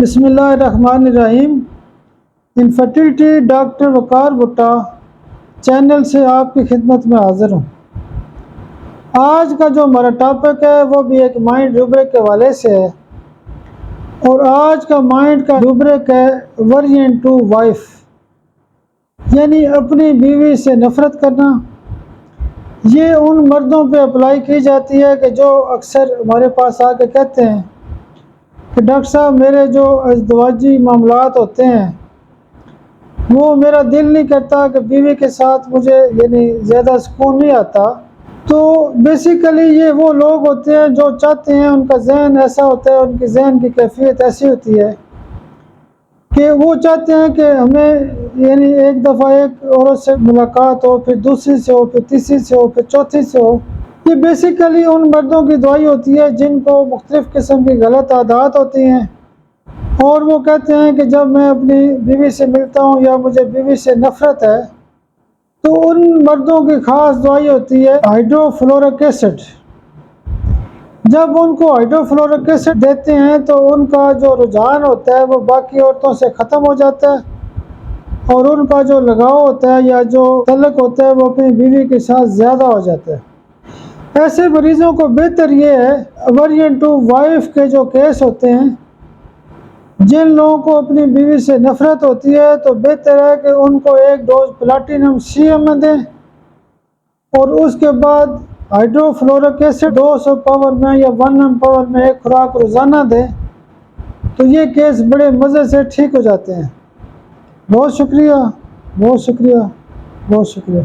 بسم اللہ الرحمن الرحیم۔ انفرٹیلٹی ڈاکٹر وقار بھٹا چینل سے آپ کی خدمت میں حاضر ہوں۔ آج کا جو ہمارا ٹاپک ہے وہ بھی ایک مائنڈ روبرک کے حوالے سے ہے، اور آج کا مائنڈ کا روبرک ہے ورژن ٹو وائف، یعنی اپنی بیوی سے نفرت کرنا۔ یہ ان مردوں پہ اپلائی کی جاتی ہے کہ جو اکثر ہمارے پاس آ کے کہتے ہیں کہ ڈاکٹر صاحب میرے جو ازدواجی معاملات ہوتے ہیں وہ میرا دل نہیں کرتا کہ بیوی کے ساتھ مجھے زیادہ سکون نہیں آتا۔ تو بیسیکلی یہ وہ لوگ ہوتے ہیں جو چاہتے ہیں، ان کا ذہن ایسا ہوتا ہے، ان کی ذہن کی کیفیت ایسی ہوتی ہے کہ وہ چاہتے ہیں کہ ہمیں ایک دفعہ ایک عورت سے ملاقات ہو، پھر دوسری سے ہو، پھر تیسری سے ہو، پھر چوتھی سے ہو۔ یہ بیسیکلی ان مردوں کی دعائی ہوتی ہے جن کو مختلف قسم کی غلط عادات ہوتی ہیں، اور وہ کہتے ہیں کہ جب میں اپنی بیوی سے ملتا ہوں یا مجھے بیوی سے نفرت ہے تو ان مردوں کی خاص دعائی ہوتی ہے ہائیڈرو فلورک ایسڈ۔ جب ان کو ہائیڈرو فلورک ایسڈ دیتے ہیں تو ان کا جو رجحان ہوتا ہے وہ باقی عورتوں سے ختم ہو جاتا ہے، اور ان کا جو لگاؤ ہوتا ہے یا جو تعلق ہوتا ہے وہ اپنی بیوی کے ساتھ زیادہ ہو جاتا ہے۔ ایسے مریضوں کو بہتر یہ ہے ورژن ٹو وائف کے جو کیس ہوتے ہیں، جن لوگوں کو اپنی بیوی سے نفرت ہوتی ہے تو بہتر ہے کہ ان کو ایک ڈوز پلاٹینم CM میں دیں، اور اس کے بعد ہائیڈرو فلورک ایسڈ 200 پاور میں یا 1 mm پاور میں ایک خوراک روزانہ دیں، تو یہ کیس بڑے مزے سے ٹھیک ہو جاتے ہیں۔ بہت شکریہ، بہت شکریہ، بہت شکریہ۔